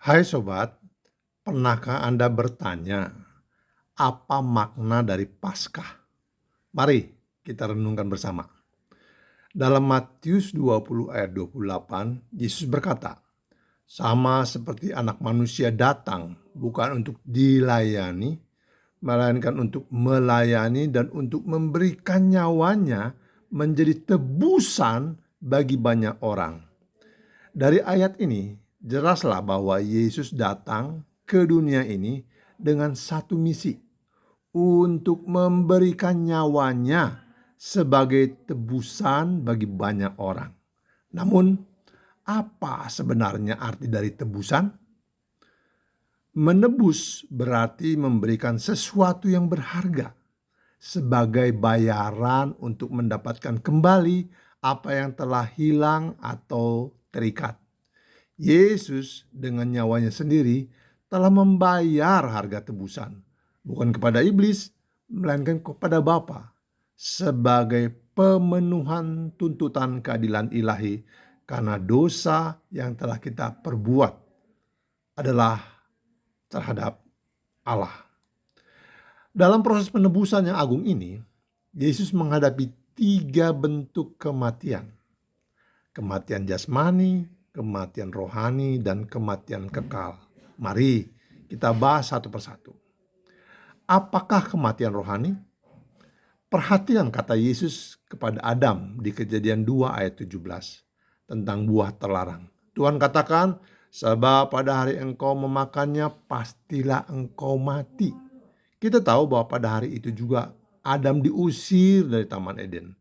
Hai sobat, pernahkah Anda bertanya apa makna dari Paskah? Mari kita renungkan bersama. Dalam Matius 20 ayat 28, Yesus berkata, "Sama seperti Anak Manusia datang bukan untuk dilayani, melainkan untuk melayani dan untuk memberikan nyawanya menjadi tebusan bagi banyak orang." Dari ayat ini, jelaslah bahwa Yesus datang ke dunia ini dengan satu misi, untuk memberikan nyawanya sebagai tebusan bagi banyak orang. Namun, apa sebenarnya arti dari tebusan? Menebus berarti memberikan sesuatu yang berharga sebagai bayaran untuk mendapatkan kembali apa yang telah hilang atau terikat. Yesus dengan nyawanya sendiri telah membayar harga tebusan, bukan kepada iblis, melainkan kepada Bapa, sebagai pemenuhan tuntutan keadilan ilahi karena dosa yang telah kita perbuat adalah terhadap Allah. Dalam proses penebusan yang agung ini, Yesus menghadapi 3 bentuk kematian. Kematian jasmani, kematian rohani, dan kematian kekal. Mari kita bahas satu persatu. Apakah kematian rohani? Perhatian kata Yesus kepada Adam di Kejadian 2 ayat 17 tentang buah terlarang. Tuhan katakan, "Sebab pada hari engkau memakannya, pastilah engkau mati." Kita tahu bahwa pada hari itu juga Adam diusir dari Taman Eden.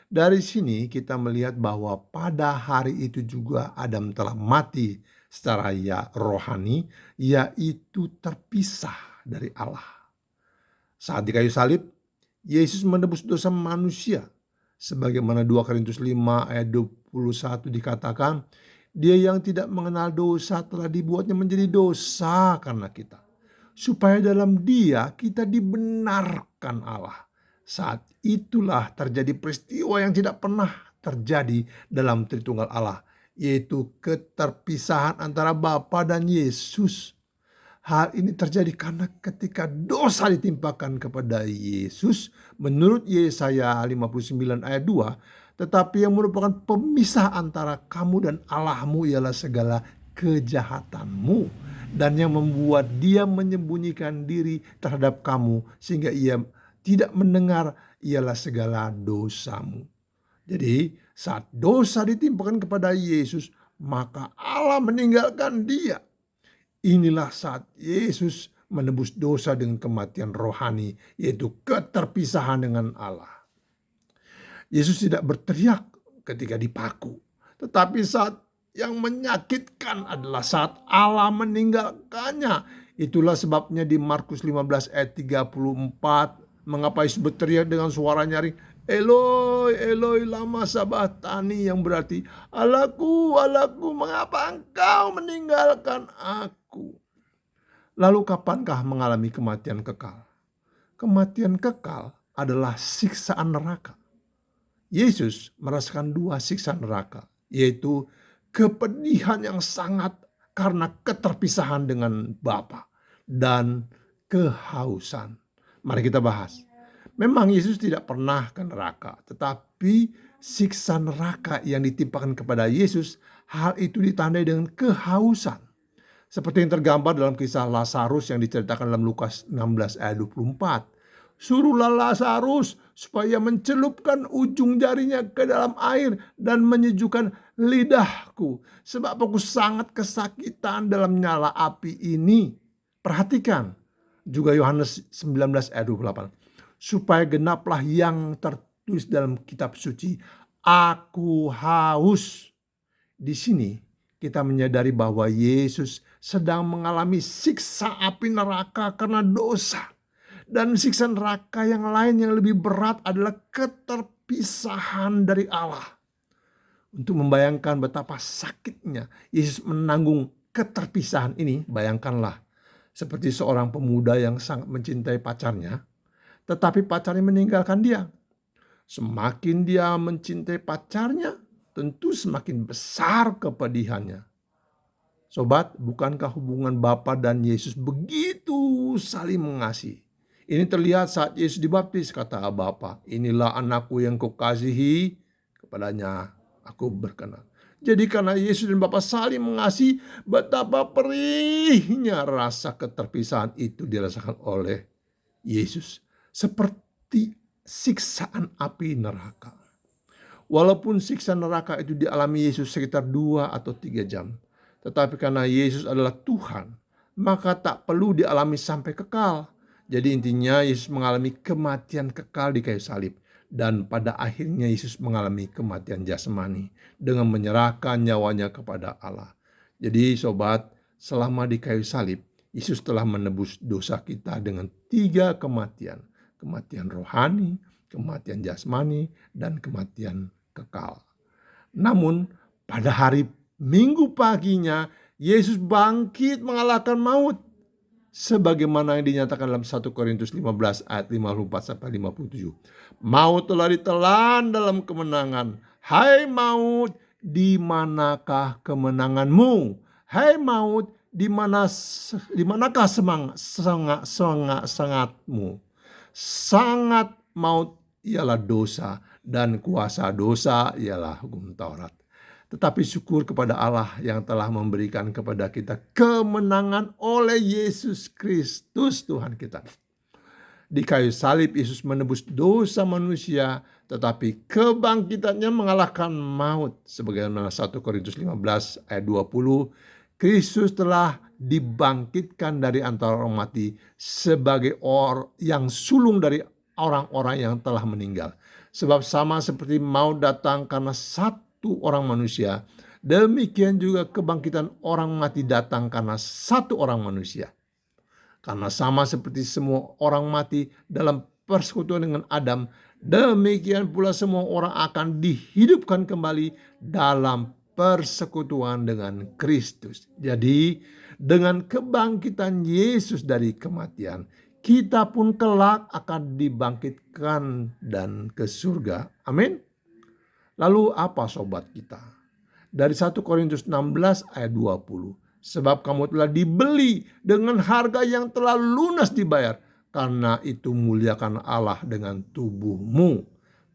Dari sini kita melihat bahwa pada hari itu juga Adam telah mati secara rohani, yaitu terpisah dari Allah. Saat di kayu salib, Yesus menebus dosa manusia. Sebagaimana 2 Korintus 5 ayat 21 dikatakan, Dia yang tidak mengenal dosa telah dibuatnya menjadi dosa karena kita, supaya dalam Dia kita dibenarkan Allah. Saat itulah terjadi peristiwa yang tidak pernah terjadi dalam Tritunggal Allah, yaitu keterpisahan antara Bapa dan Yesus. Hal ini terjadi karena ketika dosa ditimpakan kepada Yesus, menurut Yesaya 59 ayat 2, tetapi yang merupakan pemisah antara kamu dan Allahmu ialah segala kejahatanmu, dan yang membuat dia menyembunyikan diri terhadap kamu sehingga ia tidak mendengar ialah segala dosamu. Jadi saat dosa ditimpakan kepada Yesus, maka Allah meninggalkan dia. Inilah saat Yesus menebus dosa dengan kematian rohani, yaitu keterpisahan dengan Allah. Yesus tidak berteriak ketika dipaku, tetapi saat yang menyakitkan adalah saat Allah meninggalkannya. Itulah sebabnya di Markus 15 ayat 34, mengapa Yesus berteriak dengan suara nyaring, "Eloi, Eloi, lama sabachthani," yang berarti, "Allahku, Allahku, mengapa engkau meninggalkan aku?" Lalu kapankah mengalami kematian kekal? Kematian kekal adalah siksaan neraka. Yesus merasakan 2 siksa neraka, yaitu kepedihan yang sangat karena keterpisahan dengan Bapa dan kehausan. Mari kita bahas. Memang Yesus tidak pernah ke neraka, tetapi siksa neraka yang ditimpakan kepada Yesus, hal itu ditandai dengan kehausan. Seperti yang tergambar dalam kisah Lazarus yang diceritakan dalam Lukas 16 ayat 24. "Suruhlah Lazarus supaya mencelupkan ujung jarinya ke dalam air dan menyejukkan lidahku, sebab aku sangat kesakitan dalam nyala api ini." Perhatikan juga Yohanes 19 ayat 28. "Supaya genaplah yang tertulis dalam kitab suci, aku haus." Di sini kita menyadari bahwa Yesus sedang mengalami siksa api neraka karena dosa. Dan siksa neraka yang lain yang lebih berat adalah keterpisahan dari Allah. Untuk membayangkan betapa sakitnya Yesus menanggung keterpisahan ini, bayangkanlah seperti seorang pemuda yang sangat mencintai pacarnya, tetapi pacarnya meninggalkan dia. Semakin dia mencintai pacarnya, tentu semakin besar kepedihannya. Sobat, bukankah hubungan Bapa dan Yesus begitu saling mengasihi? Ini terlihat saat Yesus dibaptis, kata Bapa, inilah anakku yang kukasihi, kepadanya aku berkenan. Jadi karena Yesus dan Bapa saling mengasihi, betapa perihnya rasa keterpisahan itu dirasakan oleh Yesus. Seperti siksaan api neraka. Walaupun siksa neraka itu dialami Yesus sekitar 2 atau 3 jam. Tetapi karena Yesus adalah Tuhan, maka tak perlu dialami sampai kekal. Jadi intinya Yesus mengalami kematian kekal di kayu salib. Dan pada akhirnya Yesus mengalami kematian jasmani dengan menyerahkan nyawanya kepada Allah. Jadi sobat, selama di kayu salib, Yesus telah menebus dosa kita dengan 3 kematian. Kematian rohani, kematian jasmani, dan kematian kekal. Namun pada hari Minggu paginya Yesus bangkit mengalahkan maut. Sebagaimana yang dinyatakan dalam 1 Korintus 15 ayat 54-57. Maut telah ditelan dalam kemenangan. Hai maut, di manakah kemenanganmu? Hai maut, di manakah semangatmu? Sangat maut ialah dosa, dan kuasa dosa ialah hukum Taurat. Tetapi syukur kepada Allah yang telah memberikan kepada kita kemenangan oleh Yesus Kristus Tuhan kita. Di kayu salib Yesus menebus dosa manusia, tetapi kebangkitannya mengalahkan maut. Sebagaimana 1 Korintus 15 ayat 20, Kristus telah dibangkitkan dari antara orang mati sebagai orang yang sulung dari orang-orang yang telah meninggal. Sebab sama seperti maut datang karena satu orang manusia, demikian juga kebangkitan orang mati datang karena satu orang manusia. Karena sama seperti semua orang mati dalam persekutuan dengan Adam, demikian pula semua orang akan dihidupkan kembali dalam persekutuan dengan Kristus. Jadi dengan kebangkitan Yesus dari kematian, kita pun kelak akan dibangkitkan dan ke surga. Amin. Lalu apa sobat kita? Dari 1 Korintus 16 ayat 20. Sebab kamu telah dibeli dengan harga yang telah lunas dibayar. Karena itu muliakan Allah dengan tubuhmu.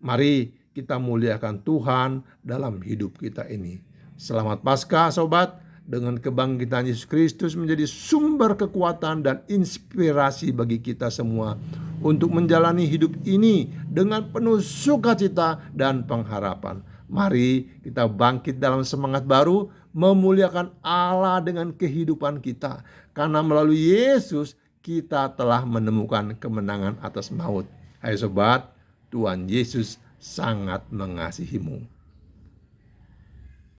Mari kita muliakan Tuhan dalam hidup kita ini. Selamat Paskah sobat. Dengan kebangkitan Yesus Kristus menjadi sumber kekuatan dan inspirasi bagi kita semua untuk menjalani hidup ini dengan penuh sukacita dan pengharapan. Mari kita bangkit dalam semangat baru, memuliakan Allah dengan kehidupan kita. Karena melalui Yesus kita telah menemukan kemenangan atas maut. Hai sobat, Tuhan Yesus sangat mengasihimu.